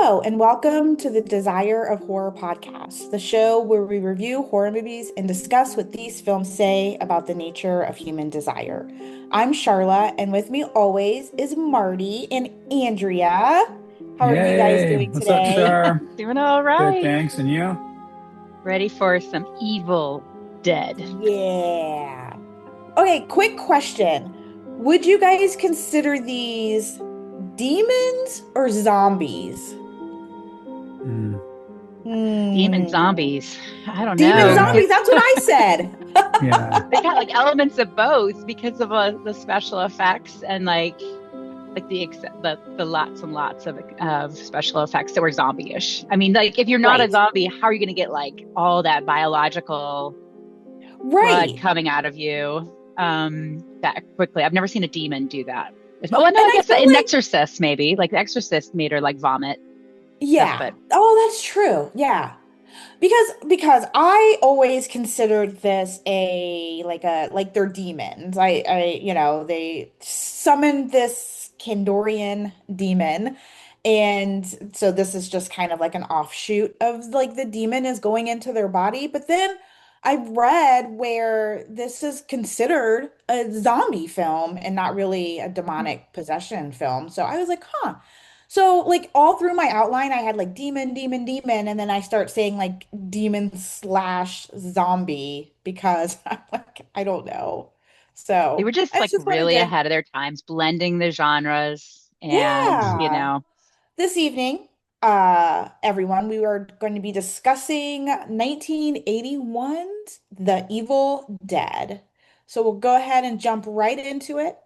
Hello, and welcome to the Desire of Horror podcast, the show where we review horror movies and discuss what these films say about the nature of human desire. I'm Charla, and with me always is Marty and Andrea. How are you guys Yay. doing What's up, today? Shar? Doing all Good, right. thanks. And you? Ready for some Evil Dead. Yeah. Okay, quick question. Would you guys consider these demons or zombies? Mm, Demon Hmm. zombies. I don't Demon know. yeah, zombies, that's what I said. yeah. They got like elements of both because of the special effects and like the lots and lots of special effects that were zombie-ish. I mean, like if you're not a Right. zombie, how are you going to get like all that biological blood Right. coming out of you that quickly? I've never seen a demon do that. Oh, well, no, And I I guess feel in like, Exorcist maybe. Like the Exorcist made her like vomit stuff, yeah. but Oh, that's true. Yeah. Because I always considered this like they're demons. They summoned this Kandorian demon. And so this is just kind of like an offshoot of like the demon is going into their body. But then I've read where this is considered a zombie film and not really a demonic possession film. So I was like, huh. So like all through my outline, I had like demon, demon, demon, and then I start saying like demon slash zombie because I'm like, I don't know. they So were just I like just wanted really to, ahead of their times, blending the genres and, yeah. This evening, everyone, we were going to be discussing 1981's The Evil Dead. So we'll go ahead and jump right into it.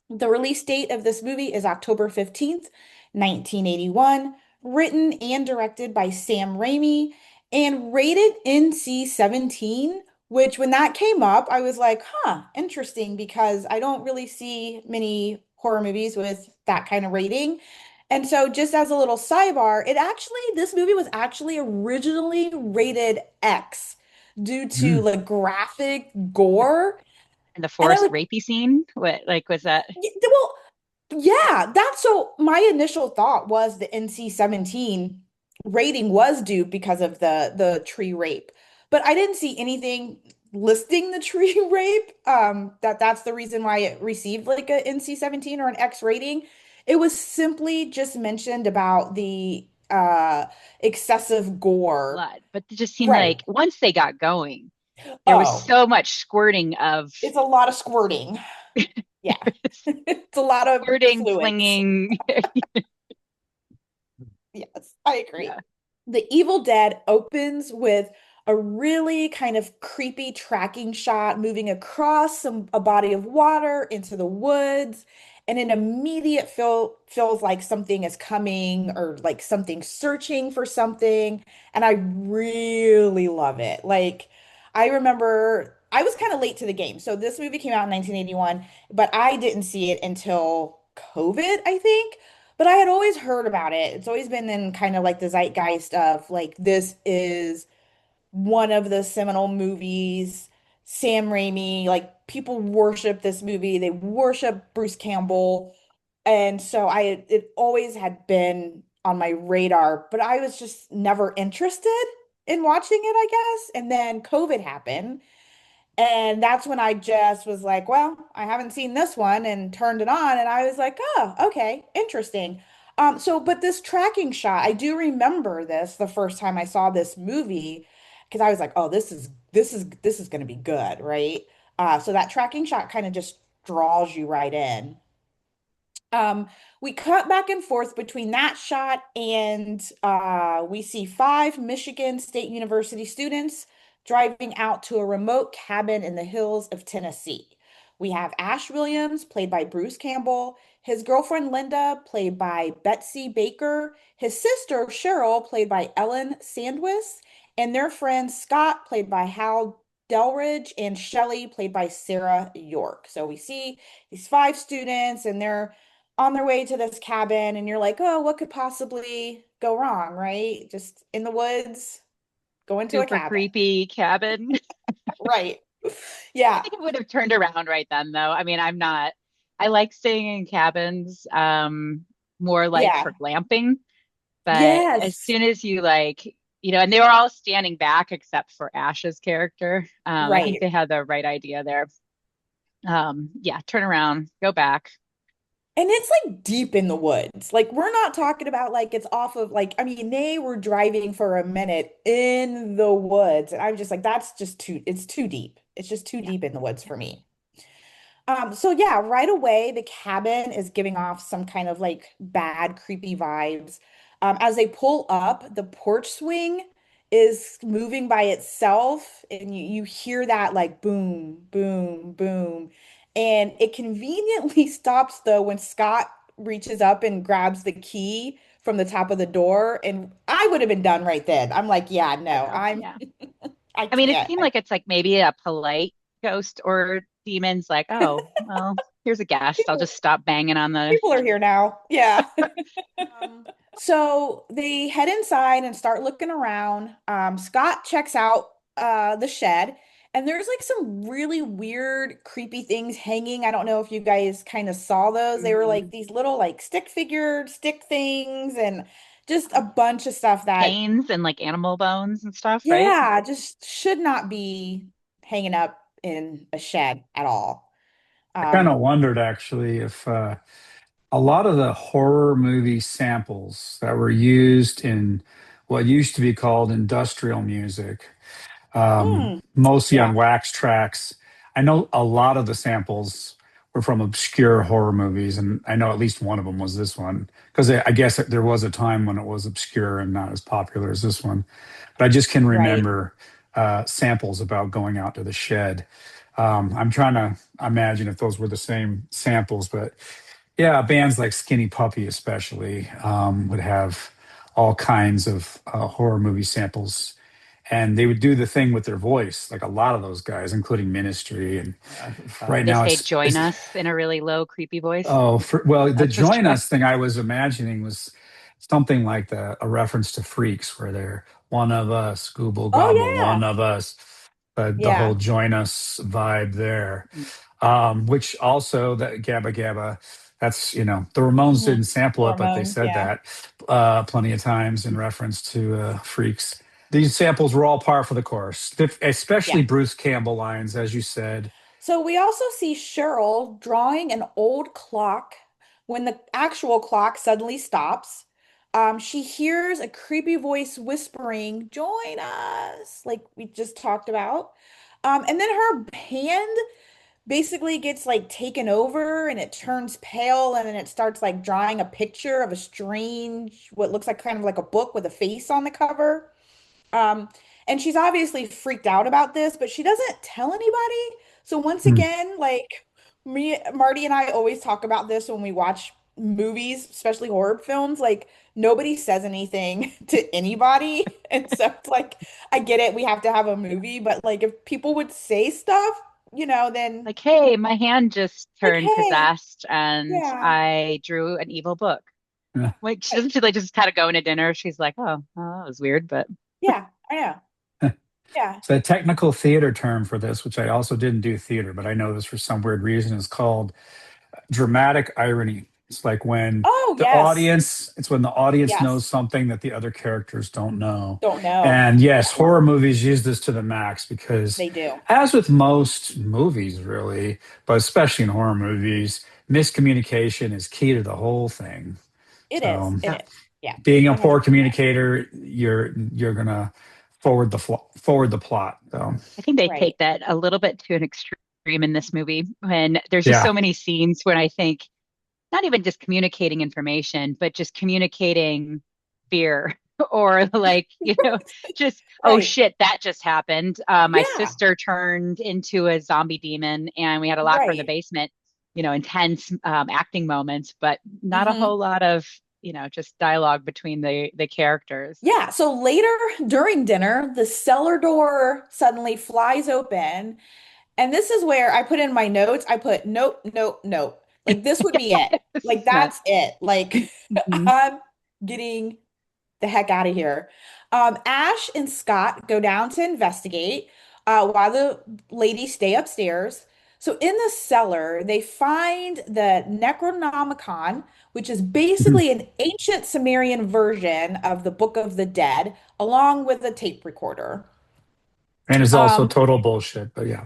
The release date of this movie is October 15th, 1981, written and directed by Sam Raimi, and rated NC-17, which when that came up, I was like, huh, interesting, because I don't really see many horror movies with that kind of rating. And so, just as a little sidebar, this movie was actually originally rated X due to Mm. like graphic gore. and the And I forced was rapey scene. What like was that? well, yeah, that's so my initial thought was the NC-17 rating was due because of the tree rape. But I didn't see anything listing the tree rape. That's the reason why it received like a NC-17 or an X rating. It was simply just mentioned about the excessive gore. Blood, but it just seemed Right. like once they got going, there was Oh, so much squirting of it's a lot of squirting. Yeah. It's a lot of squirting, fluids. flinging. Yes, I agree. Yeah, The Evil Dead opens with a really kind of creepy tracking shot moving across a body of water into the woods, and an immediate feels like something is coming or like something searching for something, and I really love it. Like I remember I was kind of late to the game. So this movie came out in 1981, but I didn't see it until COVID, I think. But I had always heard about it. It's always been in kind of like the zeitgeist of like this is one of the seminal movies. Sam Raimi, like people worship this movie. They worship Bruce Campbell. And so it always had been on my radar, but I was just never interested in watching it, I guess. And then COVID happened. And that's when I just was like, well, I haven't seen this one and turned it on. And I was like, oh, okay, interesting. But this tracking shot, I do remember this the first time I saw this movie because I was like, oh, this is going to be good, right? So that tracking shot kind of just draws you right in. We cut back and forth between that shot and we see five Michigan State University students driving out to a remote cabin in the hills of Tennessee. We have Ash Williams, played by Bruce Campbell, his girlfriend Linda, played by Betsy Baker, his sister Cheryl, played by Ellen Sandwis, and their friend Scott, played by Hal Delridge, and Shelley, played by Sarah York. So we see these five students, and they're on their way to this cabin, and you're like, oh, what could possibly go wrong, right? Just in the woods, go into a super cabin. creepy cabin. Right. I Yeah. think it would have turned around right then, though. I mean, I'm not. I like staying in cabins, more like Yeah. for glamping. But as Yes. soon as you like, and they were all standing back except for Ash's character. I think Right. they had the right idea there. Yeah, turn around, go back. And it's like deep in the woods. Like we're not talking about like it's off of like I mean they were driving for a minute in the woods and I'm just like that's just too it's too deep. It's just too Yeah. deep in the woods for me. So yeah, right away the cabin is giving off some kind of like bad, creepy vibes. As they pull up, the porch swing is moving by itself, and you hear that like boom, boom, boom. And it conveniently stops though when Scott reaches up and grabs the key from the top of the door. And I would have been done right then. I'm like, yeah, no, Yeah. I I mean, it can't. seemed like it's like maybe a polite ghost or demon's like, oh, well, here's a guest. I'll People, just stop banging on the. people are here now. Yeah. So they head inside and start looking around. Scott checks out the shed, and there's like some really weird, creepy things hanging. I don't know if you guys kind of saw those. They were Mhm. like these little like stick things and just a bunch of stuff that, Chains and like animal bones and stuff, right? yeah, just should not be hanging up in a shed at all. I kind Um, of wondered actually if a lot of the horror movie samples that were used in what used to be called industrial music, mm, mostly yeah, on wax tracks. I know a lot of the samples were from obscure horror movies, and I know at least one of them was this one because I guess there was a time when it was obscure and not as popular as this one. But I just can right. remember samples about going out to the shed. I'm trying to imagine if those were the same samples, but yeah, bands like Skinny Puppy, especially, would have all kinds of horror movie samples. And they would do the thing with their voice, like a lot of those guys, including Ministry. And right They now, say join it's us in a really low, creepy voice. oh, well, the That's the Join joy. Us thing I was imagining was something like a reference to Freaks, where they're one of us, Google Oh Gobble, yeah, one of us, the whole yeah. Join Us vibe there. Which also that Gabba Gabba, that's the Ramones Hmm. didn't sample it, but they Hormones, said yeah. that plenty of times in reference to Freaks. These samples were all par for the course, especially Yeah. Bruce Campbell lines, as you said. So we also see Cheryl drawing an old clock when the actual clock suddenly stops. She hears a creepy voice whispering, "Join us," like we just talked about. And then her hand basically gets like taken over and it turns pale and then it starts like drawing a picture of a strange, what looks like kind of like a book with a face on the cover. Um, and she's obviously freaked out about this, but she doesn't tell anybody. So once Hmm. again, like me, Marty and I always talk about this when we watch movies, especially horror films, like nobody says anything to anybody. And so it's like, I get it, we have to have a movie, but like if people would say stuff, then Like, hey, my hand just like, turned hey, possessed and yeah, I drew an evil book. Yeah. Like, she doesn't she like just kind of go into dinner. She's like, oh, that was weird, but yeah, I know. Yeah. So the technical theater term for this, which I also didn't do theater, but I know this for some weird reason, is called dramatic irony. It's like when Oh, yes. it's when the audience knows Yes. something that the other characters don't know. Don't know. And yes, Yeah, horror movies use this to the max because, they do. as with most movies, really, but especially in horror movies, miscommunication is key to the whole thing. It is. So, It yeah, is. Yeah, being a poor 100%. communicator, you're gonna forward the plot. So, I think they Right. take that a little bit to an extreme in this movie when there's just yeah. so many scenes when I think not even just communicating information, but just communicating fear or like, just, oh Right. shit, that just happened. My Yeah. sister turned into a zombie demon and we had to lock her in the Right. basement, intense acting moments, but not a Hmm. whole lot of, just dialogue between the characters. Yeah. So later during dinner, the cellar door suddenly flies open. And this is where I put in my notes, I put nope, nope, nope. Like this would be it. This Like is nuts. that's it. Like Mhm. I'm getting the heck out of here. Ash and Scott go down to investigate while the ladies stay upstairs. So in the cellar, they find the Necronomicon, which is basically an ancient Sumerian version of the Book of the Dead, along with a tape recorder. And is also Um, total bullshit, but yeah.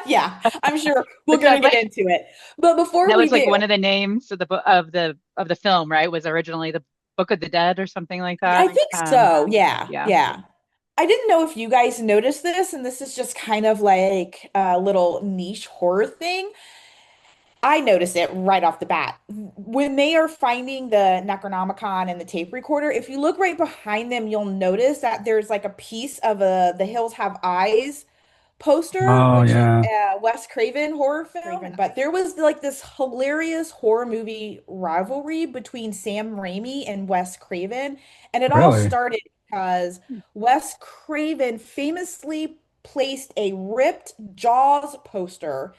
yeah, I'm sure we're Which gonna sounds get like into it. But before that we was like do, one of the names of the film, right? Was originally the Book of the Dead or something like I that. think so. Yeah, Yeah. yeah. I didn't know if you guys noticed this, and this is just kind of like a little niche horror thing. I noticed it right off the bat. When they are finding the Necronomicon and the tape recorder, if you look right behind them, you'll notice that there's like a piece of a The Hills Have Eyes poster, Oh which is yeah, a Wes Craven horror film. But there was like this hilarious horror movie rivalry between Sam Raimi and Wes Craven. And it all really? started because Wes Craven famously placed a ripped Jaws poster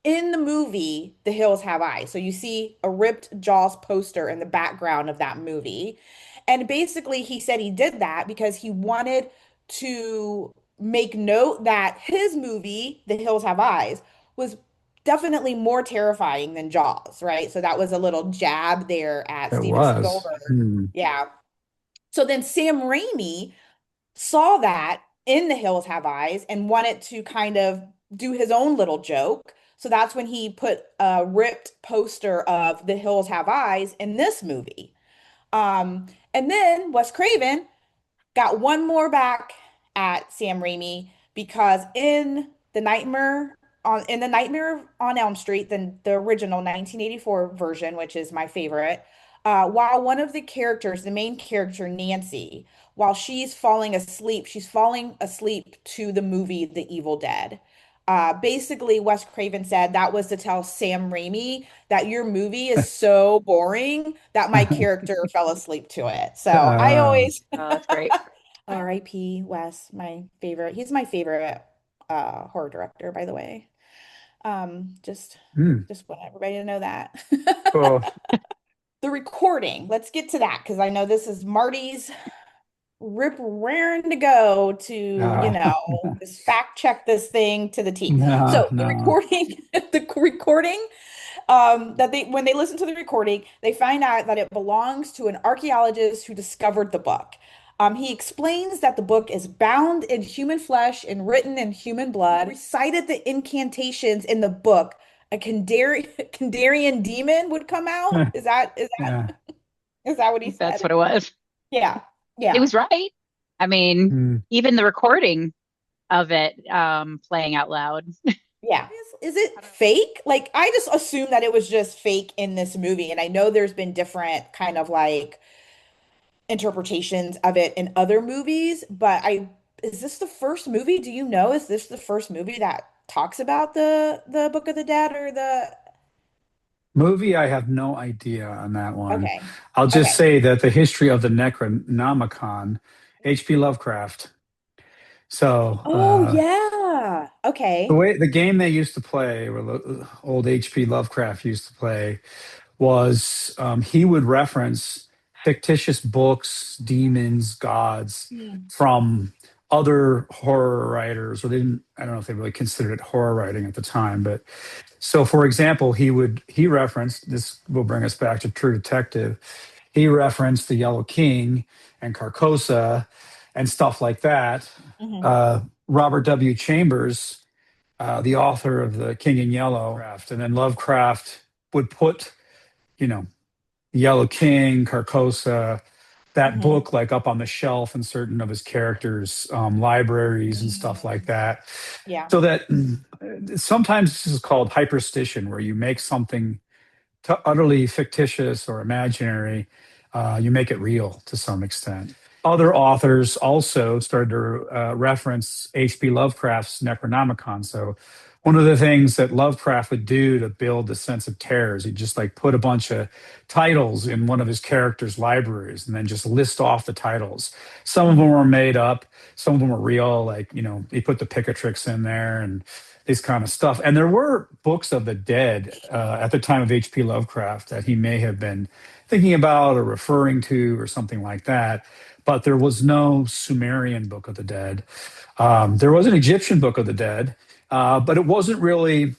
in the movie The Hills Have Eyes. So you see a ripped Jaws poster in the background of that movie. And basically, he said he did that because he wanted to make note that his movie, The Hills Have Eyes, was definitely more terrifying than Jaws, right? So that was a little jab there at It Steven was. Spielberg. Hmm. Yeah. So then Sam Raimi saw that in The Hills Have Eyes and wanted to kind of do his own little joke. So that's when he put a ripped poster of The Hills Have Eyes in this movie. And then Wes Craven got one more back at Sam Raimi because in the Nightmare on Elm Street, the original 1984 version, which is my favorite, while one of the characters, the main character Nancy, while she's falling asleep to the movie The Evil Dead. Basically, Wes Craven said that was to tell Sam Raimi that your movie is so boring that my character fell asleep to it. So I Uh, always Oh, that's great. R.I.P. Wes, my favorite. He's my favorite horror director, by the way. Just hmm. just want everybody to know that. Cool. The recording. Let's get to that because I know this is Marty's rip raring to go to, Uh, just fact check this thing to the T. no, So the no. recording, the recording, that they when they listen to the recording, they find out that it belongs to an archaeologist who discovered the book. He explains that the book is bound in human flesh and written in human blood. Recited the incantations in the book. A Kandarian demon would come out. Yeah. Is that what he That's said? what it was. Yeah. It Yeah. was right. I mean, Hmm. even the recording of it playing out loud. Yeah. Is it fake? Like, I just assumed that it was just fake in this movie. And I know there's been different kind of like interpretations of it in other movies, but is this the first movie? Do you know? Is this the first movie that talks about the Book of the Dead or the Movie, I have no idea on that one. Okay. I'll just Okay. say that the history of the Necronomicon, H.P. Lovecraft. So, Oh yeah. the Okay. way the game they used to play, or the old H.P. Lovecraft used to play, was he would reference fictitious books, demons, gods Hmm. from other horror writers, or they didn't, I don't know if they really considered it horror writing at the time, but so for example, he referenced, this will bring us back to True Detective. He referenced the Yellow King and Carcosa and stuff like that. Hmm. Uh, Robert W. Chambers, the author of The King in Yellow, and then Lovecraft would put, you know, Yellow King, Carcosa, that Hmm. book like up on the shelf in certain of his characters' libraries and stuff like that. Yeah. So that sometimes this is called hyperstition, where you make something utterly fictitious or imaginary, you make it real to some extent. Other authors also started to reference H.P. Lovecraft's Necronomicon. So, one of the things that Lovecraft would do to build the sense of terror is he'd just like put a bunch of titles in one of his characters' libraries and then just list off the titles. Some of them Hmm. were made up, some of them were real. Like, he put the Picatrix in there and this kind of stuff. And there were books of the dead at the time of H.P. Lovecraft that he may have been thinking about or referring to or something like that. But there was no Sumerian Book of the Dead. There was an Egyptian Book of the Dead, but it wasn't really.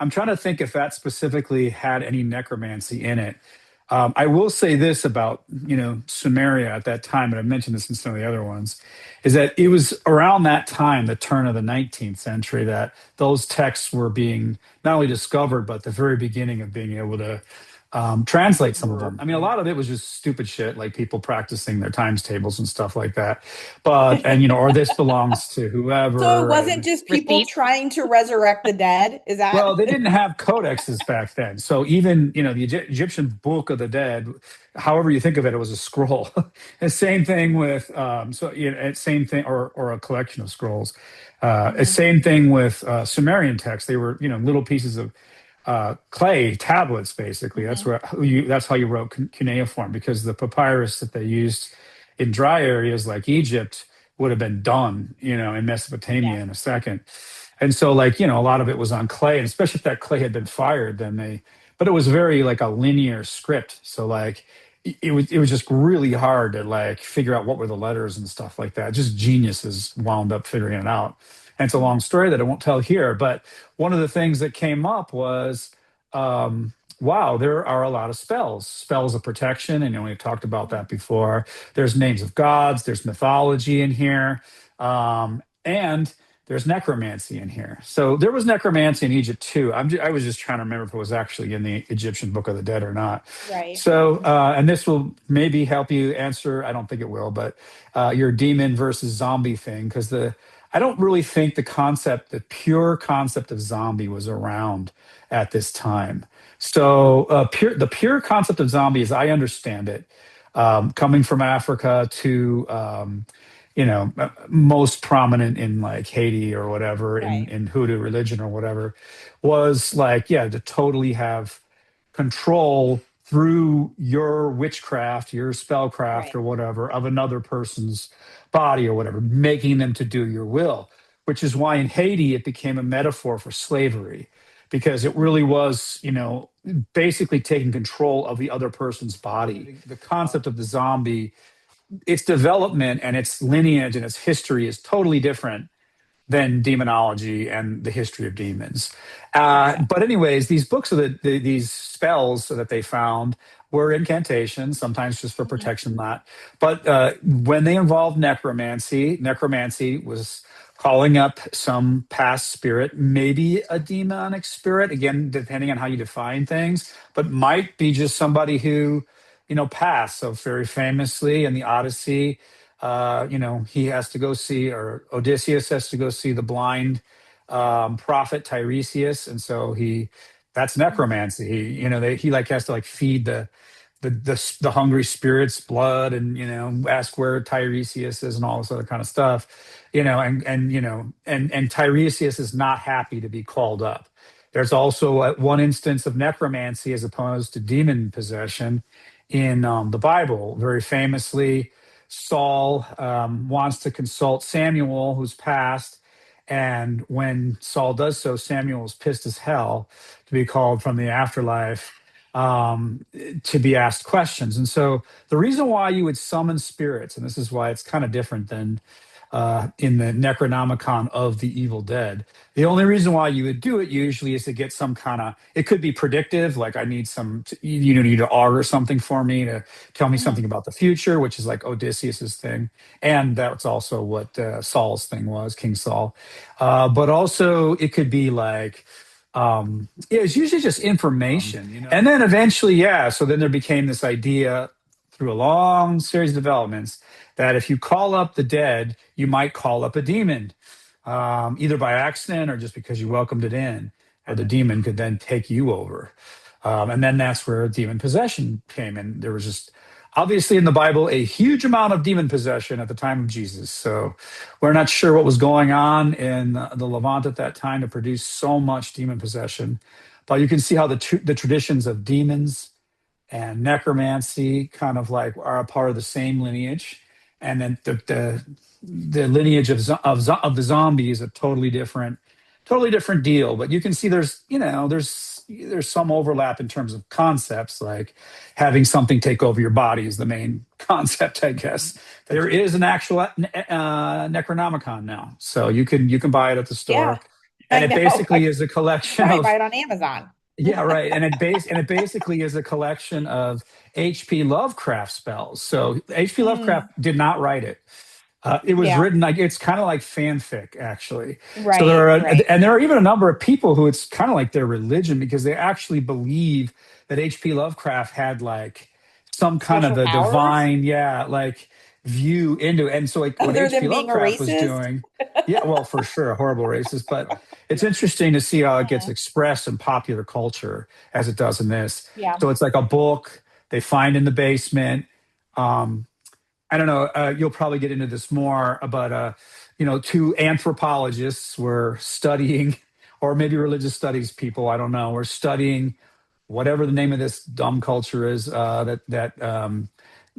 I'm trying to think if that specifically had any necromancy in it. I will say this about, Sumeria at that time, and I've mentioned this in some of the other ones, is that it was around that time, the turn of the 19th century, that those texts were being not only discovered, but the very beginning of being able to translate some of them. I mean, a lot of it was just stupid shit, like people practicing their times tables and stuff like that. Or this belongs to So it whoever, wasn't and just people Receipts. trying to resurrect the dead. Is well, that they didn't have codexes back then. So even, the Egyptian Book of the Dead, however you think of it, it was a scroll. The same thing with, same thing, or a collection of scrolls. Mhm. Same thing with Sumerian texts. They were, little pieces of clay tablets, basically. Mhm. That's how you wrote cuneiform, because the papyrus that they used in dry areas like Egypt would have been done, in Yeah. Mesopotamia in a second. And so, like, a lot of it was on clay, and especially if that clay had been fired, but it was very like a linear script. So, like, it was just really hard to like figure out what were the letters and stuff like that. Just geniuses wound up figuring it out. And it's a long Mhm. story that I won't tell here. But one of the things that came up was, wow, there are a lot of spells of protection. And we talked about Mhm. that before. There's names of gods, there's mythology in here. And there's necromancy in here. So there was necromancy in Egypt too. I was just trying to remember if it was actually in the Egyptian Book of the Dead or not. Right. So, and this will maybe help you answer. I don't think it will, but your demon versus zombie thing, because I don't really think the pure concept of zombie was around at this time. So, the pure concept of zombie, as I understand it, coming from Africa to most prominent in like Haiti or whatever, in Right. in Hoodoo religion or whatever, was like, yeah, to totally have control through your witchcraft, your spellcraft Right. or whatever of another person's body or whatever, making them to do your will, which is why in Haiti it became a metaphor for slavery, because it really was, basically taking control of the other person's body. The concept of the zombie, its development and its lineage and its history is totally different than demonology and the history of demons. Okay. But anyways, these books of these spells that they found were incantations, sometimes just for Mhm. protection, not. But when they involved necromancy was calling up some past spirit, maybe a demonic spirit, again, depending on how you define things, but might be just somebody who, passed. So very famously in the Odyssey, he has to go see, or Odysseus has to go see the blind prophet Tiresias, and so that's Mhm. necromancy. He like has to like feed the hungry spirits blood, and ask where Tiresias is and all this other kind of stuff, and Tiresias is not happy to be called up. There's also one instance of necromancy as opposed to demon possession in the Bible. Very famously, Saul wants to consult Samuel, who's passed. And when Saul does so, Samuel is pissed as hell to be called from the afterlife, to be asked questions. And so the reason why you would summon spirits, and this is why it's kind of different than in the Necronomicon of the Evil Dead. The only reason why you would do it usually is to get some kind of, it could be predictive, like I need need to augur something for me to tell me Mhm. something about the future, which is like Odysseus's thing. And that's also what Saul's thing was, King Saul. But also it could be like, yeah, it's usually just information, and then eventually, yeah. So then there became this idea through a long series of developments that if you call up the dead, you might call up a demon, either by accident or just because you welcomed it in, or the demon could then take you over. And then that's where demon possession came in. There was just obviously in the Bible a huge amount of demon possession at the time of Jesus. So we're not sure what was going on in the Levant at that time to produce so much demon possession. But you can see how the traditions of demons and necromancy kind of like are a part of the same lineage, and then the lineage of the zombie is a totally different deal. But you can see there's some overlap in terms of concepts, like having something take over your body is the main concept, I guess. There is an actual Necronomicon now, so you can buy it at the Yeah. store, And I it know. basically is a You collection probably of buy it on Amazon. yeah, right. And it basically is a collection of H.P. Lovecraft spells. So H.P. Mm, Lovecraft did not write it. It was yeah. written like it's kind of like fanfic, actually. So Right. Right. and there are even a number of people who it's kind of like their religion because they actually believe that H.P. Lovecraft had like some kind of Special a powers divine, yeah, like view into it. And so like what other H.P. than being a Lovecraft was racist. doing, yeah, well, for sure, a horrible racist, but it's interesting to see how it gets Mm, expressed in popular culture as it does in this. yeah. So it's like a book they find in the basement. Um, I don't know. You'll probably get into this more, but two anthropologists were studying, or maybe religious studies people. I don't know. Were studying whatever the name of this dumb culture is that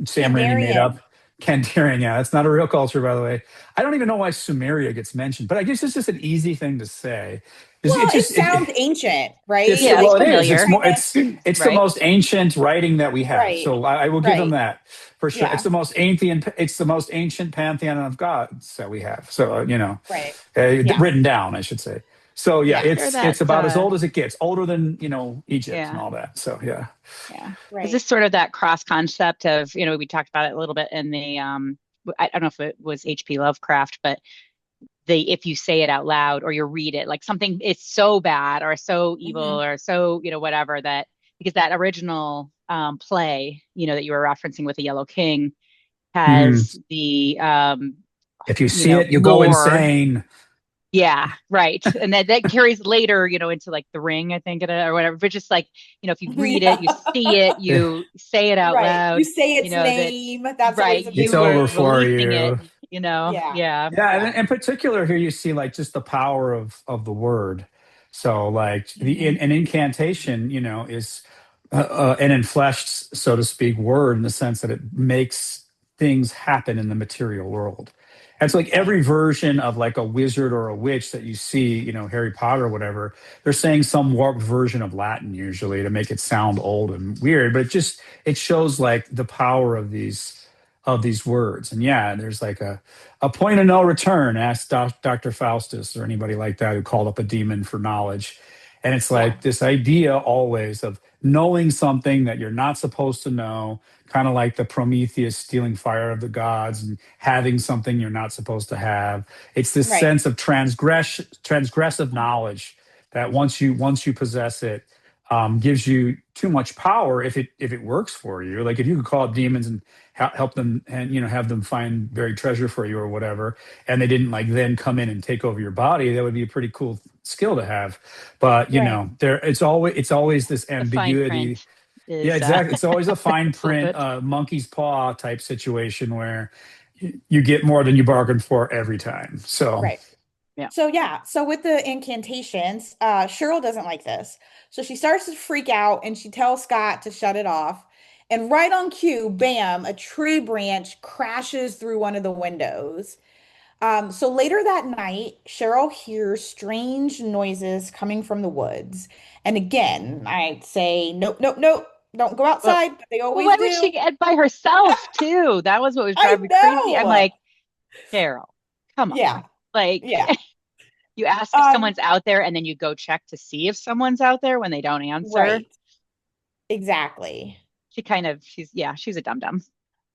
Sam Raimi made Kandarian. up. Kandarian, yeah, that's not a real culture, by the way. I don't even know why Sumeria gets mentioned, but I guess it's just an easy thing to say. Well, It it just sounds ancient, it's right? Yeah, it's Like well, it is. It's familiar, more. kind of It's the right? most ancient writing that we have. right. So I will give them Right. that for sure. It's Yeah. the most ancient. It's the most ancient pantheon of gods that we have. So Right. Yeah. written down, I should say. So yeah, Yeah, sure it's that about as old as it gets. Older than Egypt and yeah. all that. So yeah. Yeah. Is Right. this sort of that cross concept of, we talked about it a little bit in the I don't know if it was H.P. Lovecraft, but the if you say it out loud or you read it, like something is so bad or so Hmm. evil or so, whatever that because that original play, that you were referencing with the Yellow King Mhm. has the If you see it, you go lore. insane. Yeah, right. And that carries later, into like The Ring, I think, or whatever. But just like, if you read it, you Yeah. see it, you say it out Right. You loud, say its that, name. That's right, always a It's big you over were thing. for releasing it, you. Yeah. Yeah. Yeah, and Yeah. in particular here you see like just the power of the word. So like Hmm. an incantation, is an enfleshed, so to speak, word in the sense that it makes things happen in the material world. And so like Right. every version of like a wizard or a witch that you see, Harry Potter or whatever, they're saying some warped version of Latin usually to make it sound old and weird, but it shows like the power of these words. And yeah, there's like a point of no return. Ask Dr. Faustus or anybody like that who called up a demon for knowledge. And it's Yeah. like this idea always of knowing something that you're not supposed to know, kind of like the Prometheus stealing fire of the gods and having something you're not supposed to have. It's this Right. sense of transgressive knowledge that once you possess it, gives you too much power if it works for you. Like if you could call up demons and help them and have them find buried treasure for you or whatever, and they didn't like then come in and take over your body, that would be a pretty cool skill to have. But Right. there it's always this The fine ambiguity. print Yeah, is exactly. It's always a fine a little print, bit. monkey's paw type situation where you get more than you bargained for every time. So Right. Yeah. So yeah, so with the incantations, Cheryl doesn't like this. So she starts to freak out and she tells Scott to shut it off. And right on cue, bam, a tree branch crashes through one of the windows. So later that night, Cheryl hears strange noises coming from the woods. And again, I'd say, nope, nope, nope, don't go Well, outside, but they well, always why would do. she get by herself too? That was what was I driving me crazy. I'm know. like, Carol, come on. Yeah, Like yeah. you ask if Um, someone's out there and then you go check to see if someone's out there when they don't answer. right, exactly. She's a dum dum.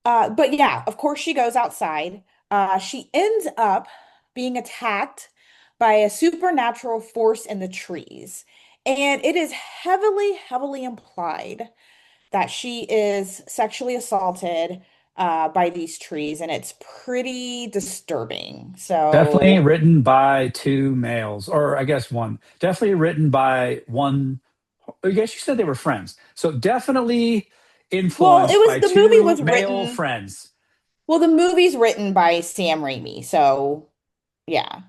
But yeah, of course she goes outside. She ends up being attacked by a supernatural force in the trees. And it is heavily, heavily implied that she is sexually assaulted by these trees, and it's pretty disturbing. definitely So, written by two males, or I guess one. Definitely written by one. I guess you said they were friends. So definitely well, influenced by two male friends. the movie's written by Sam Raimi. So, yeah.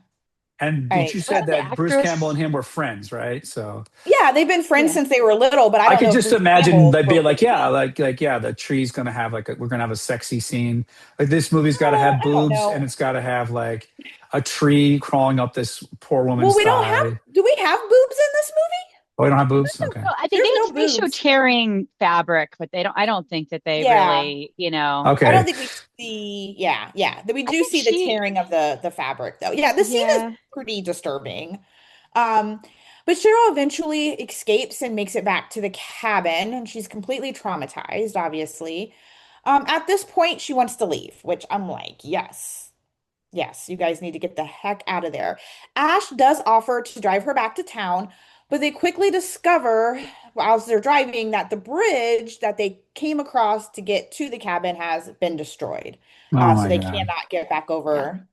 And did I you Well, said the that Bruce Campbell and actress, him were friends, right? So Yeah, they've been friends yeah. since they were little, but I I don't could know if just Bruce imagine Campbell they'd be wrote the like, yeah, movie. yeah, the tree's gonna have we're gonna have a sexy scene. Like this movie's got to have I don't boobs, and know. it's got to have like a tree crawling up this poor Well, woman's we don't have, thigh. do we have boobs in this movie? Oh, we don't have boobs. Okay. No, I think There's no they show boobs. tearing fabric, but I don't think that they Yeah. really, I don't Okay. think we see, yeah. That we I do think see the tearing of the fabric though. Yeah, the scene is yeah. pretty disturbing. Um, but Cheryl eventually escapes and makes it back to the cabin, and she's completely traumatized, obviously. At this point, she wants to leave, which I'm like, yes, yes, you guys need to get the heck out of there. Ash does offer to drive her back to town, but they quickly discover, while they're driving, that the bridge that they came across to get to the cabin has been destroyed. Oh So my they God. cannot get back Yeah. over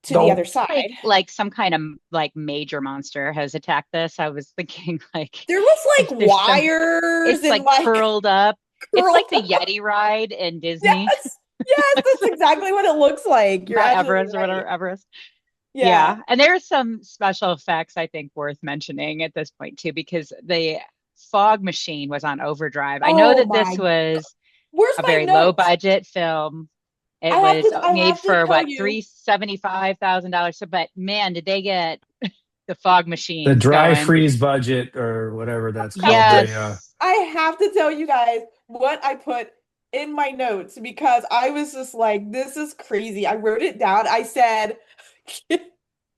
to the So other side. Like some kind of like major monster has attacked this. I was thinking like There was if like there's some wires it's and like like curled up. It's like curled the up. Yeti ride in Disney, Yes. Yes, that's exactly what it looks like. You're Mount absolutely Everest or right. whatever, Everest. Yeah. Yeah. And there's some special effects I think worth mentioning at this point too, because the fog machine was on overdrive. I know Oh that this my. was Where's a my very low notes? budget film. It was I made have to for tell what, you. $375,000. So, but man, did they get the fog the machines dry going? freeze budget or whatever that's called. Yes. I have to tell you guys what I put in my notes because I was just like, this is crazy. I wrote it down. I said,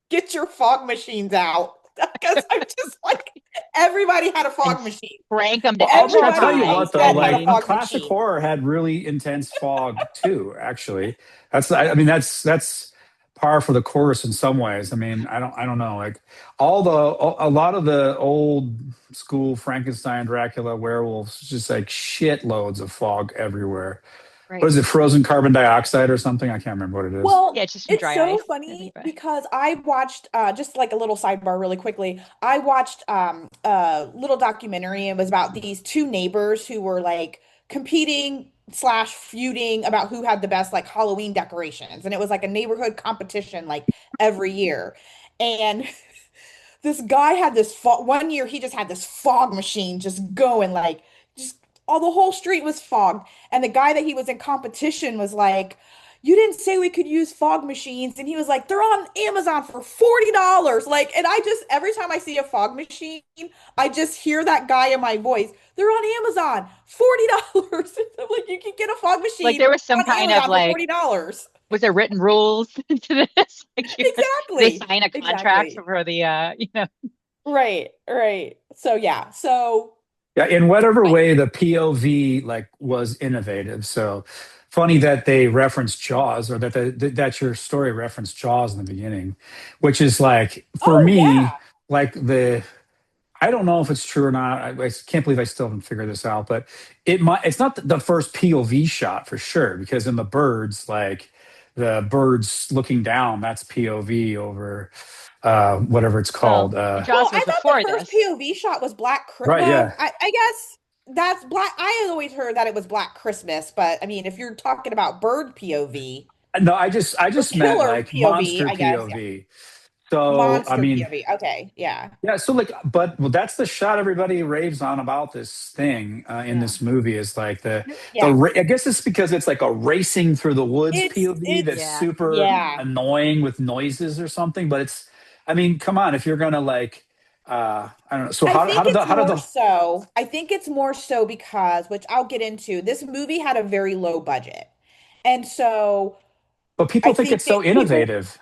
get your fog machines out. Because I'm just like, everybody had a And fog machine. crank them Well, to I'll extra tell Everybody you on high what though, set had a like speed. fog classic machine. horror had really intense fog too, actually. I mean that's par for the course in some ways. I mean, I don't know. Like a lot of the old school Frankenstein, Dracula, werewolves, just like shitloads of fog everywhere. What Right. is it, frozen carbon dioxide or something? I can't remember what it is. Yeah, Well, it's just from it's dry so ice. I funny think, but because I watched just like a little sidebar really quickly. I watched a little documentary. It was about these two neighbors who were like competing slash feuding about who had the best like Halloween decorations. And it was like a neighborhood competition like every year. And this guy had this fog, one year he just had this fog machine just going like just all the whole street was fogged. And the guy that he was in competition was like, you didn't say we could use fog machines. And he was like, they're on Amazon for $40. Like, and I just every time I see a fog machine, I just hear that guy in my voice. They're on Amazon, $40. I'm like, you can get a fog like machine there was some on kind of Amazon for like, $40. was there written rules to this? Like they Exactly. sign a contract Exactly. for the Right, right. So yeah, so Yeah, in whatever but way the POV like was innovative. So funny that they referenced Jaws, or that that your story referenced Jaws in the beginning, which is like for oh me yeah. like the I don't know if it's true or not. I can't believe I still haven't figured this out, but it's not the first POV shot for sure, because in the birds, like the birds looking down, that's POV over whatever it's well, called. Well, Jaws I was thought the before first this. POV shot was Right, Well, yeah. I guess that's Black. I had always heard that it was Black Christmas, but I mean, if you're talking about bird POV No, I or just meant killer like POV, monster I guess, yeah. POV. So I Monster mean, POV. Okay, yeah. yeah. So like, but well, that's the shot everybody raves on about this thing in Yeah. this movie is like Yeah. I guess it's because it's like a racing through the woods POV that's It's Yeah. super yeah. annoying with noises or something. But it's, I mean, come on, if you're gonna like, I don't know. So I think it's more so because, which I'll get into, this movie had a very low budget. And so but people I think think it's that so innovative.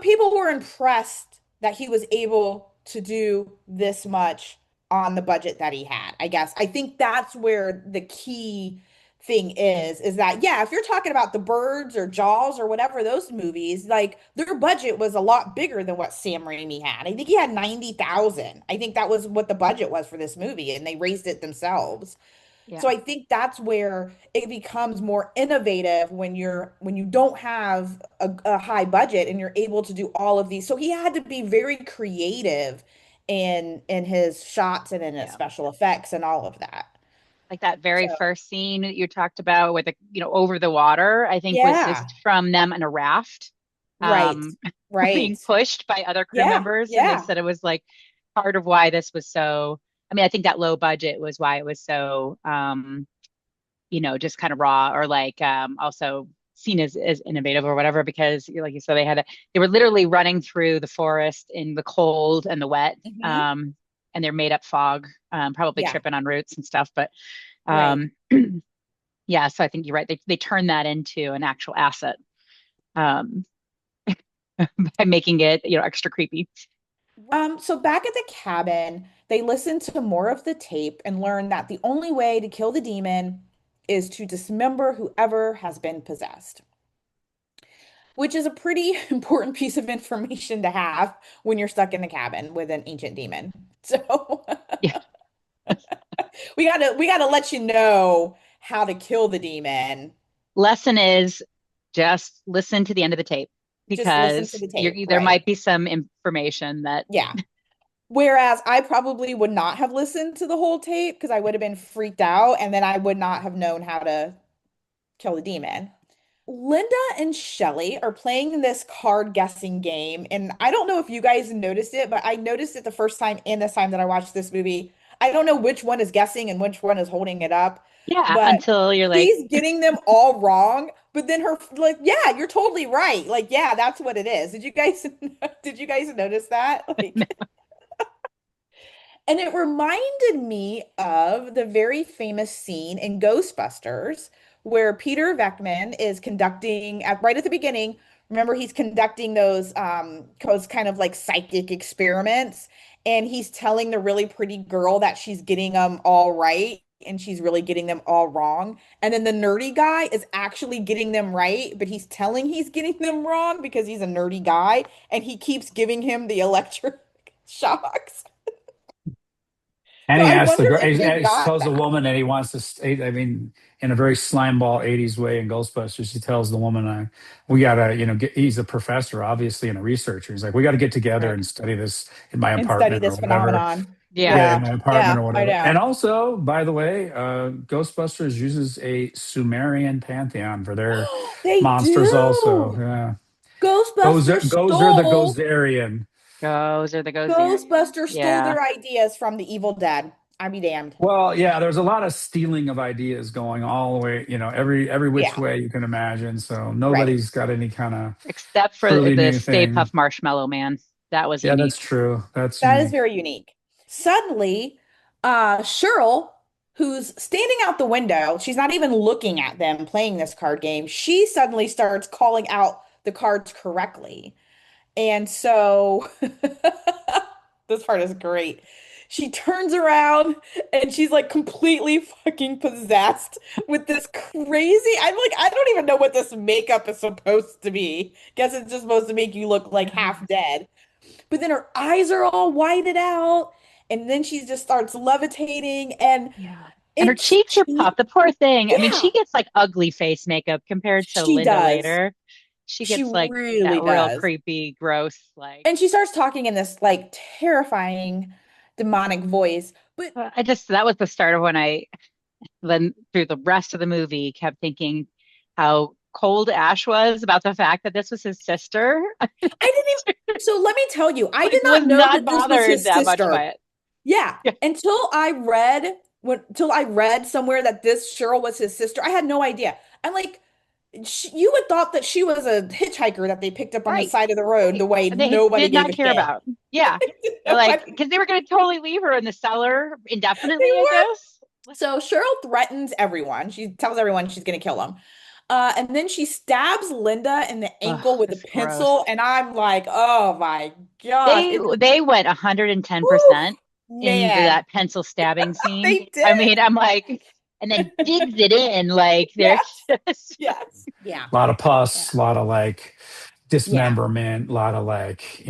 people were impressed that he was able to do this much on the budget that he had, I guess. I think that's where the key thing is that, yeah, if you're talking about the Birds or Jaws or whatever, those movies, like their budget was a lot bigger than what Sam Raimi had. I think he had 90,000. I think that was what the budget was for this movie, and they raised it themselves. So Yeah. I think that's where it becomes more innovative when you don't have a high budget and you're able to do all of these. So he had to be very creative in his shots and in his Yeah. special effects and all of that. Like that So very first scene that you talked about with the, over the water, I think was yeah, just from them in a raft, right. um, Right. being pushed by other crew Yeah. members. And they Yeah. said it was like part of why this was so, I mean, I think that low budget was why it was so, just kind of raw or like, also seen as innovative or whatever, because like you said, they were literally running through the forest in the cold and the wet. Hmm. And they're made up fog, probably Yeah. tripping on roots and stuff. But Right. um, yeah, so I think you're right. They turn that into an actual asset, um, by making it, extra creepy. So back at the cabin, they listen to more of the tape and learn that the only way to kill the demon is to dismember whoever has been possessed, which is a pretty important piece of information to have when you're stuck in the cabin with an ancient demon. So Yeah. we gotta let you know how to kill the demon. Lesson is just listen to the end of the tape Just listen to because the tape, there right? might be some information that Yeah. Whereas I probably would not have listened to the whole tape because I would have been freaked out and then I would not have known how to kill the demon. Linda and Shelly are playing this card guessing game. And I don't know if you guys noticed it, but I noticed it the first time and this time that I watched this movie. I don't know which one is guessing and which one is holding it up, yeah, but until you're like, she's getting them all wrong. But then her like, yeah, you're totally right. Like, yeah, that's what it is. Did you guys notice that? Like, and it reminded me of the very famous scene in Ghostbusters where Peter Venkman is conducting right at the beginning. Remember, he's conducting those kind of like psychic experiments, and he's telling the really pretty girl that she's getting them all right, and she's really getting them all wrong. And then the nerdy guy is actually getting them right, but he's telling he's getting them wrong because he's a nerdy guy, and he keeps giving him the electric shocks. And So he I asks the wonder girl, if they he got tells the that. woman that he wants to stay. I mean, in a very slimeball 80s way in Ghostbusters, he tells the woman, we gotta, he's a professor, obviously, and a researcher. He's like, we gotta get together Right. and study this in my And study apartment or this whatever. phenomenon. yeah, Yeah, in Yeah. my apartment Yeah, or I whatever. And know. also, by the way, Ghostbusters uses a Sumerian pantheon for their They monsters also. do. Yeah. Ghostbusters Gozer the stole Gozerian. goes or the goes area. Ghostbusters stole Yeah. their ideas from the Evil Dead. I be damned. Well, yeah, there's a lot of stealing of ideas going all the way, every which Yeah, way you can imagine. So right. nobody's got any kind of Except for truly the new Stay thing. Puft Marshmallow Man. That was Yeah, that's unique. true. That's That is unique. very unique. Suddenly, Cheryl, who's standing out the window, she's not even looking at them playing this card game. She suddenly starts calling out the cards correctly. And so this part is great. She turns around and she's like completely fucking possessed with this crazy. I'm like, I don't even know what this makeup is supposed to be. Guess it's just supposed to make you look like Yeah. half dead. But then her eyes are all whited out, and then she just starts levitating, and Yeah. And her it's cheeks are she, puffed. The poor thing. I mean, yeah, she gets like ugly face makeup compared to she Linda does. later. She She gets like really that real does. creepy, gross, like And she starts talking in this like terrifying demonic voice. But that was the start of when I then through the rest of the movie kept thinking how cold Ash was about the fact that this was his sister. I didn't even, so let me tell you, I Like did was not know not that this was bothered his that much by sister. it. Yeah, Yeah, until I read somewhere that this Cheryl was his sister. I had no idea. I'm like, you would thought that she was a hitchhiker that they picked up on the right. side of the road the Right. way They nobody did gave not a care shit. about. Yeah. They're like, Nobody, because they were going to totally leave her in the cellar they indefinitely, I were. guess. So Cheryl threatens everyone. She tells everyone she's going to kill them. And then she stabs Linda in the Ugh, ankle with a it's gross. pencil. And I'm like, oh my gosh. They went Whew, 110% into man, that pencil stabbing scene. they I did. mean, I'm like, and then digs it in like there's Yes, just yes. Yeah, A lot of yeah, pus, a lot of like yeah, dismemberment, a lot of like,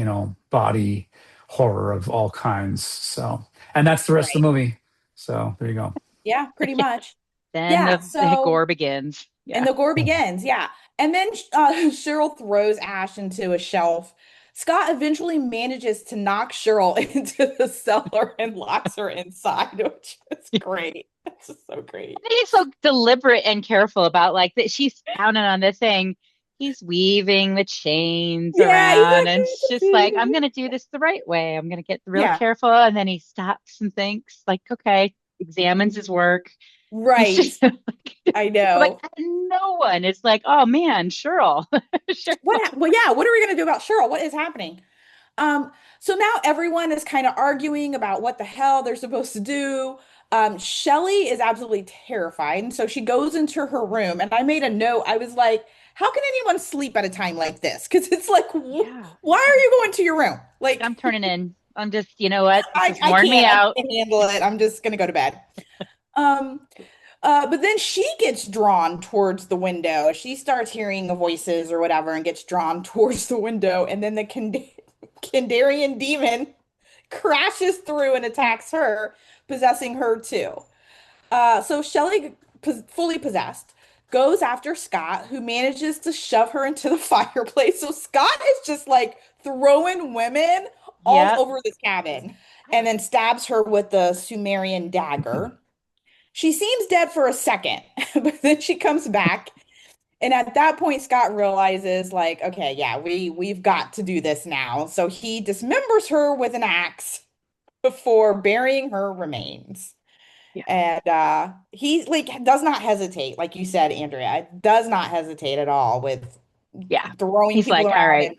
body horror of all kinds. So, and that's the rest of right. the movie. So there you go. Yeah, pretty yeah. much. Then Yeah, the so gore begins. and Yeah. the gore begins, yeah. And then Cheryl throws Ash into a shelf. Scott eventually manages to knock Cheryl into the cellar and locks her inside, which is great. It's just so great. He's so deliberate and careful about like that she's pounding on this thing. He's weaving the chains Yeah, he's around and it's just like, I'm like, gonna do this the right way. I'm gonna get real yeah, careful. And then he stops and thinks, like, okay, examines his work. He's right. just like, I I'm like, know. no one. It's like, oh man, Cheryl. Cheryl. Well, yeah, what are we gonna do about Cheryl? What is happening? Um, so now everyone is kind of arguing about what the hell they're supposed to do. Shelly is absolutely terrified, and so she goes into her room. And I made a note. I was like, "How can anyone sleep at a time like this?" Because it's like, Yeah. why are you going to your room? I'm Like, turning in. I'm just, you know what? This has I worn me can't. I out. can't handle it. I'm just gonna go to bed. Um, but then she gets drawn towards the window. She starts hearing the voices or whatever and gets drawn towards the window. And then the Kandarian demon crashes through and attacks her, possessing her too. So Shelley, fully possessed, goes after Scott, who manages to shove her into the fireplace. So Scott is just like throwing women all Yep. over this cabin and then stabs her with the Sumerian dagger. She seems dead for a second, but then she comes back. And at that point, Scott realizes, like, okay, yeah, we've got to do this now. So he dismembers her with an axe before burying her remains. Yeah. And he like does not hesitate, like you said, Andrea, does not hesitate at all with Yeah. throwing He's people like, all around right.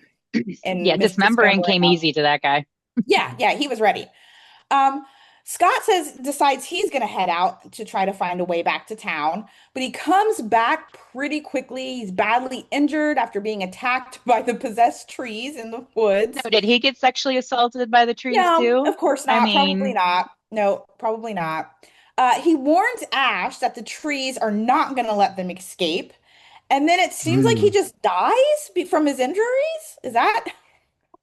and Yeah, dismembering dismembering came them. easy to that guy. Yeah, he was ready. Um, Scott decides he's going to head out to try to find a way back to town, but he comes back pretty quickly. He's badly injured after being attacked by the possessed trees in the No, woods. did he get sexually assaulted by the trees No, too? of course I not. Probably mean, not. No, probably not. He warns Ash that the trees are not going to let them escape. And then it seems like he Mm, just dies from his injuries. Is that?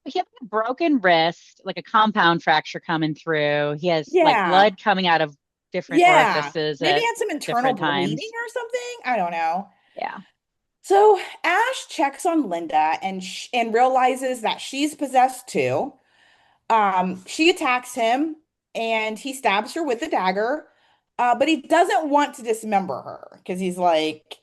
he had a broken wrist, like a compound fracture coming through. He has like Yeah. blood coming out of different Yeah. orifices Maybe he at had some internal different bleeding times. or something. I don't know. Yeah. So Ash checks on Linda and realizes that she's possessed too. She attacks him and he stabs her with a dagger. But he doesn't want to dismember her because he's like,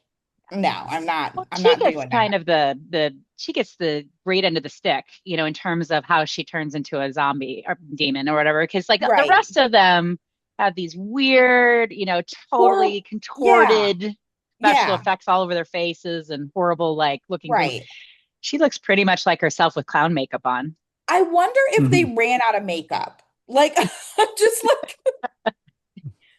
no, Well, I'm she not gets doing kind that. of the she gets the great end of the stick, you know, in terms of how she turns into a zombie or demon or whatever. Because like the Right. rest of them have these weird, you know, Or totally yeah, contorted special yeah, effects all over their faces and horrible like looking things. right. She looks pretty much like herself with clown makeup on. I wonder if they mhm. ran out of makeup. Like, just like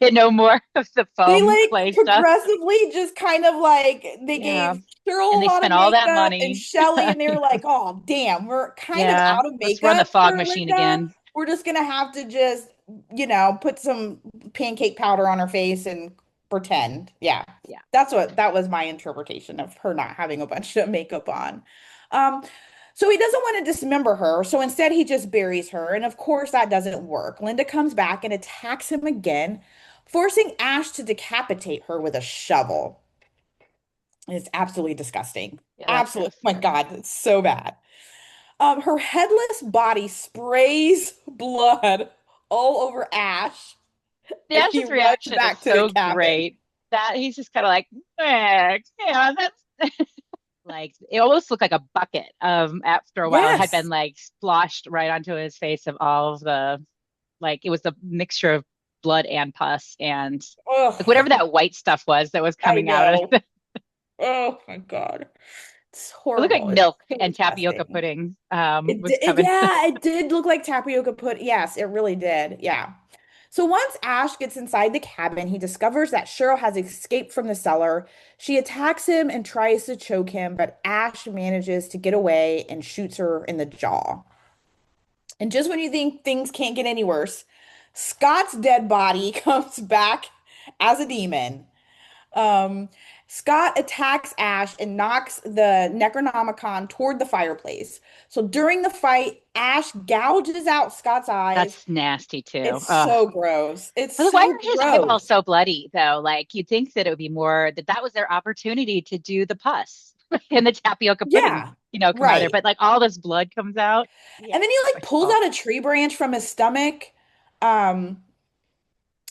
You know more of the they foam like play stuff. progressively just kind of like they Yeah. gave Cheryl And a they lot of spent all that makeup and money. Shelly, and they were like, oh, damn, we're kind of Yeah. out of Let's run the makeup fog for machine Linda. again. We're just gonna have to just, put some pancake powder on her face and pretend. Yeah. Yeah. That was my interpretation of her not having a bunch of makeup on. Um, so he doesn't want to dismember her, so instead he just buries her, and of course that doesn't work. Linda comes back and attacks him again, forcing Ash to decapitate her with a shovel. It's absolutely disgusting. Yeah, that's Absolutely. gross. Oh my God, it's so bad. Her headless body sprays blood all over Ash The as he Ash's runs reaction is back to the so cabin. great that he's just kind of like, eh, yeah, that's like it almost looked like a bucket after a while had been Yes. like splashed right onto his face of all of the like it was a mixture of blood and pus and like whatever Oh, that white stuff was that was I coming out of know. it. Oh my God. It's It looked like horrible. It's milk so and tapioca disgusting. pudding It was did, coming. yeah, it did look like tapioca pudding. Yes, it really did. Yeah. So once Ash gets inside the cabin, he discovers that Cheryl has escaped from the cellar. She attacks him and tries to choke him, but Ash manages to get away and shoots her in the jaw. And just when you think things can't get any worse, Scott's dead body comes back as a demon. Um, Scott attacks Ash and knocks the Necronomicon toward the fireplace. So during the fight, Ash gouges out Scott's eyes. That's nasty too. It's Ugh. so gross. It's I was like, why so are his eyeballs gross. so bloody though? Like you'd think that it would be more that that was their opportunity to do the pus and the tapioca pudding, Yeah, you know, come out of there. right. But like all this blood comes out. Yeah, And then he like it's pulls awful. out a tree branch from his stomach. Um,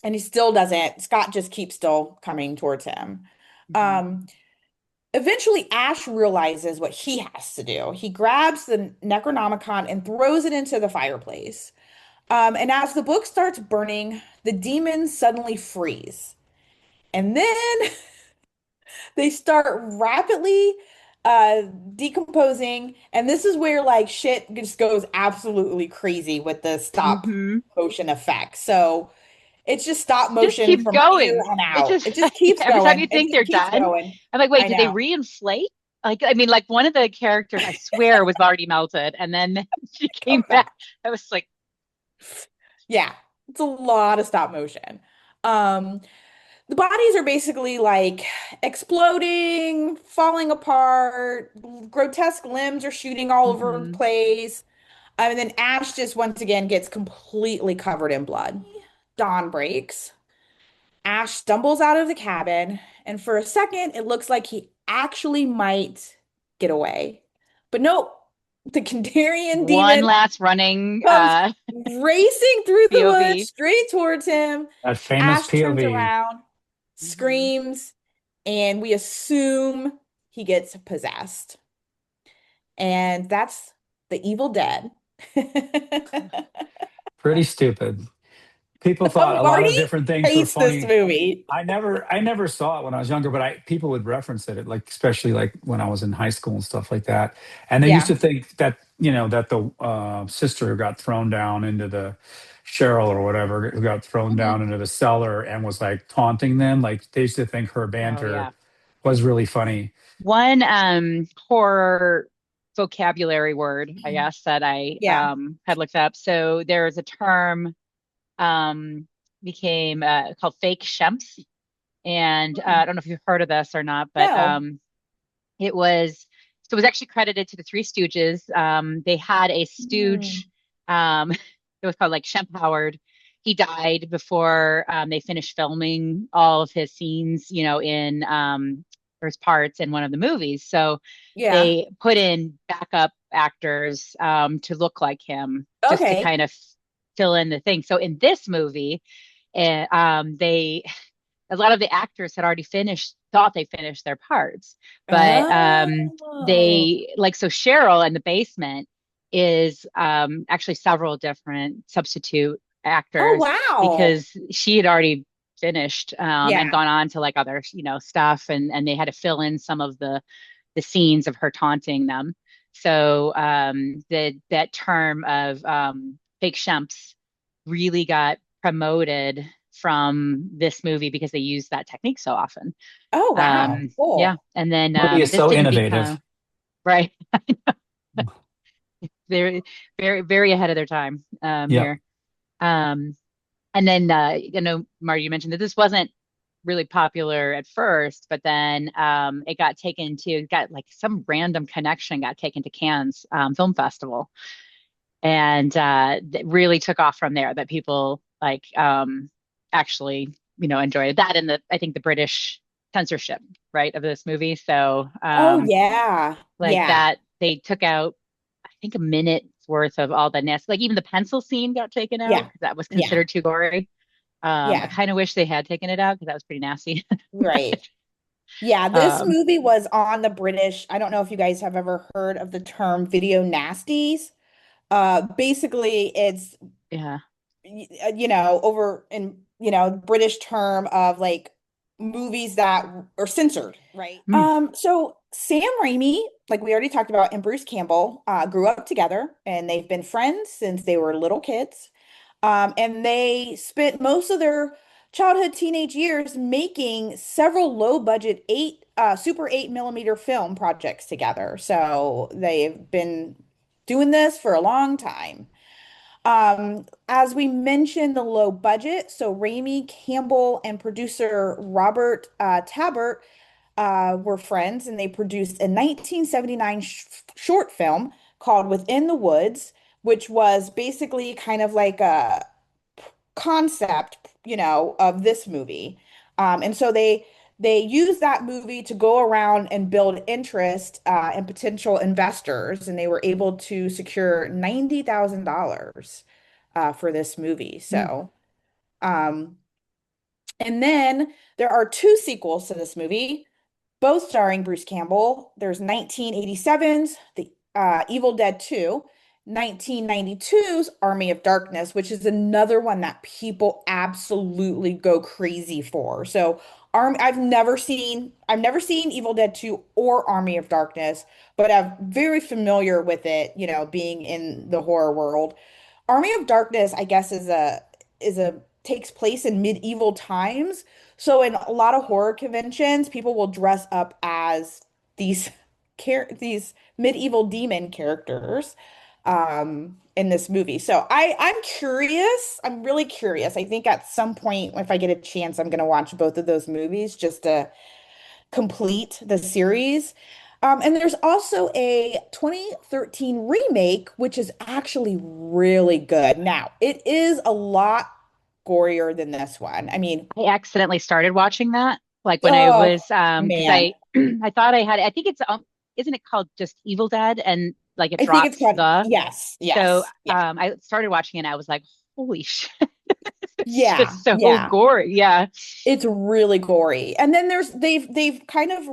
and he still doesn't. Scott just keeps still coming towards him. Mhm. Um, Eventually, Ash realizes what he has to do. He grabs the Necronomicon and throws it into the fireplace. And as the book starts burning, the demons suddenly freeze. And then they start rapidly uh decomposing. And this is where like shit just goes absolutely crazy with the stop Mhm. motion effect. So it's just stop It just motion keeps from here going. on It out. just It just keeps every time going. you It think just they're keeps done, going. I'm like, wait, I did they know. reinflate? Like, I mean, like one of the characters, I swear, was already melted, and then she came Come back. back. I was like, Yeah, it's a lot of stop motion. Um, the bodies are basically like exploding, falling apart, grotesque limbs are shooting all over the Hmm. place. And then Ash just once again gets completely covered in blood. Dawn breaks. Ash stumbles out of the cabin, and for a second, it looks like he actually might get away. But nope, the Kandarian One demon last running comes racing through the woods POV. straight towards him. That famous Ash turns POV. around, Hmm. screams, and we assume he gets possessed. And that's the Evil Dead. Pretty stupid. People thought a lot Marty of different things were hates this funny. movie. I never saw it when I was younger, but people would reference it, like especially like when I was in high school and stuff like that. And they used Yeah. to think that that the sister who got thrown down into the Cheryl or whatever who got thrown Mhm. down into the cellar and was like taunting them. Like they used to think her Oh yeah. banter was really funny. One horror vocabulary word, I guess, that I Yeah. had looked up. So there's a term um became called fake shemps. And Hmm. I don't know if you've heard of this or not, but No. it was so it was actually credited to the Three Stooges. They had a stooge. Hmm. It was called like Shemp Howard. He died before they finished filming all of his scenes, in or his parts in one of the movies. So Yeah. they put in backup actors to look like him, just to Okay. kind of fill in the thing. So in this movie, they a lot of the actors had already thought they finished their parts, but Oh. they like so Cheryl in the basement is actually several different substitute Oh, actors wow. because she had already finished and Yeah. gone on to like other stuff, and they had to fill in some of the scenes of her taunting them. So that term of fake shemps really got promoted from this movie because they use that technique so often. Oh, wow. Yeah, Cool. and then Marty is this so didn't innovative. become right. They're very, very ahead of their time Yep. here. Um, and then Marty, you mentioned that this wasn't really popular at first, but then it got like some random connection got taken to Cannes Film Festival, and it really took off from there. That people like actually enjoyed that, and I think the British censorship right of this movie. So Oh, yeah. like Yeah. that they took out I think a minute's worth of all the nest, like even the pencil scene got taken out Yeah. because that was Yeah. considered too gory. I Yeah. kind of wish they had taken it out because that was pretty nasty. Right. Yeah. This um, movie was on the British. I don't know if you guys have ever heard of the term video nasties. Basically, it's yeah. over in, British term of like movies that are censored, right? Mm, So Sam Raimi, like we already talked about, and Bruce Campbell grew up together and they've been friends since they were little kids. And they spent most of their childhood, teenage years making several low budget super 8 millimeter film projects together. So they've been doing this for a long time. As we mentioned, the low budget. So Raimi, Campbell, and producer Robert Tabert were friends, and they produced a 1979 short film called Within the Woods, which was basically kind of like a concept, of this movie. And so they used that movie to go around and build interest in potential investors, and they were able to secure $90,000 for this movie. mm, So, um, and then there are two sequels to this movie, both starring Bruce Campbell. There's 1987's The Evil Dead 2, 1992's Army of Darkness, which is another one that people absolutely go crazy for. So, I've never seen Evil Dead 2 or Army of Darkness, but I'm very familiar with it, being in the horror world. Army of Darkness, I guess, is a takes place in medieval times. So in a lot of horror conventions, people will dress up as these these medieval demon characters. in this movie. So I'm curious. I'm really curious. I think at some point, if I get a chance, I'm going to watch both of those movies just to complete the series. And there's also a 2013 remake, which is actually really good. Now, it is a lot gorier than this one. I mean, I accidentally started watching that, like when I oh was, because man, I, I thought I had, I think it's, isn't it called just Evil Dead? And like it I think it's drops called, the, yes, so yes, yeah, I started watching it and I was like, holy shit, it's yeah, just so yeah. gory. Yeah. It's really gory. And then they've kind of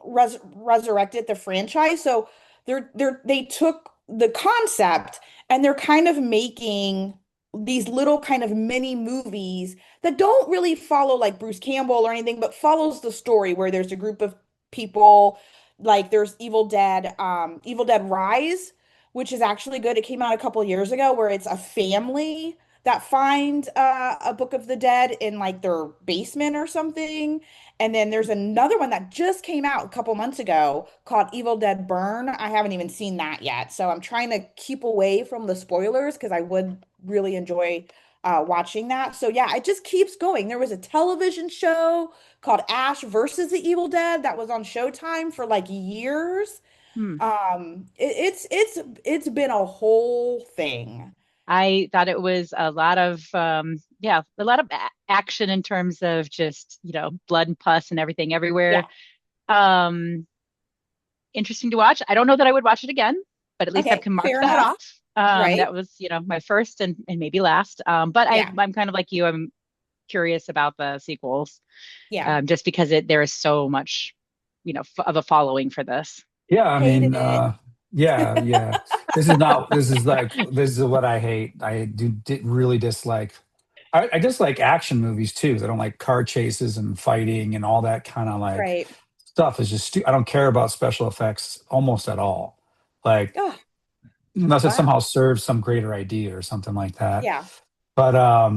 resurrected the franchise. So they took the concept and they're kind of making these little kind of mini movies that don't really follow like Bruce Campbell or anything, but follows the story where there's a group of people like there's Evil Dead Rise, which is actually good. It came out a couple of years ago where it's a family that find a Book of the Dead in like their basement or something. And then there's another one that just came out a couple months ago called Evil Dead Burn. I haven't even seen that yet. So I'm trying to keep away from the spoilers because I would really enjoy watching that. So yeah, it just keeps going. There was a television show called Ash versus the Evil Dead that was on Showtime for like years. Hmm. It's been a whole thing. I thought it was a lot of, yeah, a lot of action in terms of just, blood and pus and everything everywhere. Yeah. Um, Interesting to watch. I don't know that I would watch it again, but at least I Okay, can mark fair that enough. off. Right? That was, my first and maybe last. But Yeah. I'm kind of like you. I'm curious about the sequels, Yeah. just because there is so much, f of a following for this. Yeah, I Hated mean, it. yeah. This is what I hate. I did really dislike. I dislike action movies too. I don't like car chases and fighting and all that kind of like Right. stuff. Is just I don't care about special effects almost at all. Like Oh, unless it wow. somehow serves some greater idea or something like that. Yeah. But I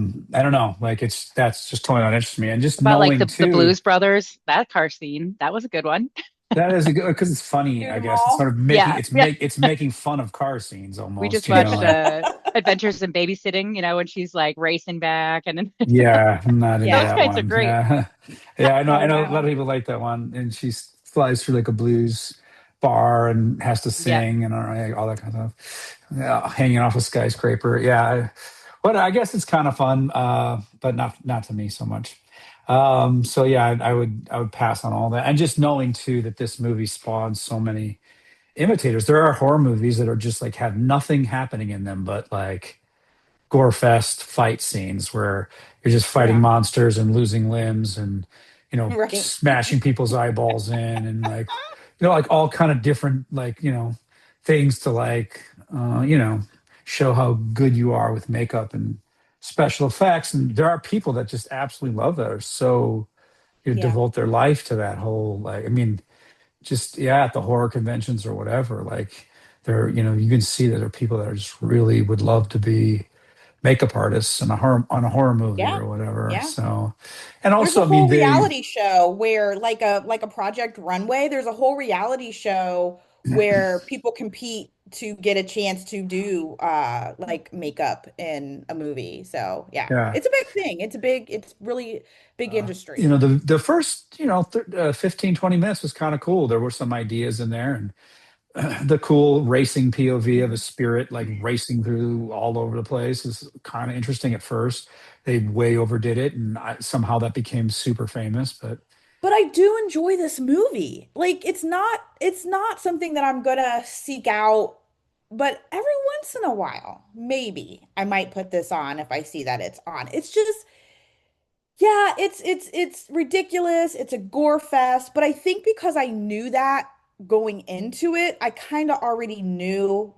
don't know. Like that's just totally not interested me. And just About like knowing the too. Blues Brothers, that car scene, that was a good one. That is a good because it's funny, Do I them guess. It's sort all. of Yeah, yeah. it's making fun of car scenes We almost, just you know. watched Like, Adventures in Babysitting, when she's like racing back and then yeah, I'm not into those Yeah. that kinds are one. great. Yeah. Yeah, Oh, I know a lot of wow. people like that one. And she flies through like a blues bar and has to Yeah. sing and all that kind of stuff. Yeah, hanging off a skyscraper. Yeah. But I guess it's kind of fun, but not to me so much. So yeah, I would pass on all that. And just knowing too that this movie spawns so many imitators. There are horror movies that are just like have nothing happening in them but like gore fest fight scenes where you're just fighting Yeah. monsters and losing limbs and Right. smashing people's eyeballs in and like like all kind of different like things to like show how good you are with makeup and special effects. And there are people that just absolutely love that, or so Yeah. devote their life to that whole like, I mean, just yeah, at the horror conventions or whatever, like there you can see that there are people that are just really would love to be makeup artists in a horror on a horror movie Yeah. or whatever. Yeah. So, and There's a also, I mean, whole they, reality show where like a Project Runway, there's a whole reality show where people compete to get a chance to do like makeup in a movie. So, yeah. yeah, It's a big thing. It's really big industry. the first 15 20 minutes was kind of cool. There were some ideas in there, and the cool racing POV of a spirit like racing through all over the place is kind of interesting at first. They way overdid it, and somehow that became super famous. But But I do enjoy this movie. Like it's not something that I'm gonna seek out, but every once in a while, maybe I might put this on if I see that it's on. It's just yeah, it's ridiculous. It's a gore fest, but I think because I knew that going into it, I kind of already knew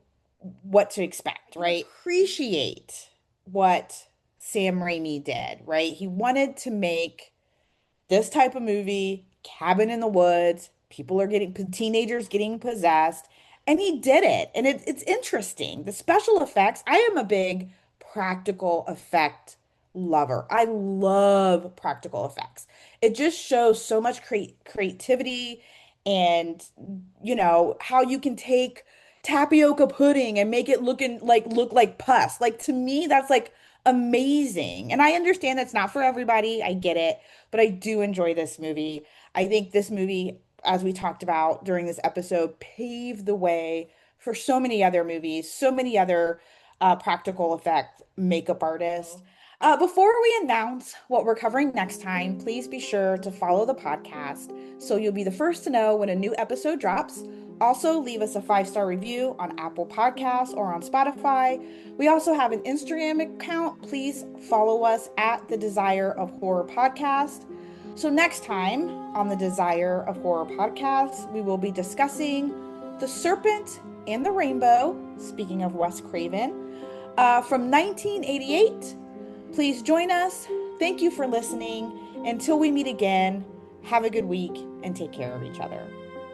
what to expect, right? Appreciate what Sam Raimi did, right? He wanted to make this type of movie, cabin in the woods, people are getting teenagers getting possessed, and he did it. And it's interesting. The special effects, I am a big practical effect lover. I love practical effects. It just shows so much creativity and how you can take tapioca pudding and make it look like pus. Like to me, that's like amazing. And I understand that's not for everybody. I get it, but I do enjoy this movie. I think this movie, as we talked about during this episode, paved the way for so many other movies, so many other practical effect makeup artists. Before we announce what we're covering next time, please be sure to follow the podcast so you'll be the first to know when a new episode drops. Also, leave us a 5-star review on Apple Podcasts or on Spotify. We also have an Instagram account. Please follow us at the Desire of Horror Podcast. So, next time on the Desire of Horror Podcast, we will be discussing The Serpent and the Rainbow, speaking of Wes Craven, from 1988. Please join us. Thank you for listening. Until we meet again, have a good week and take care of each other.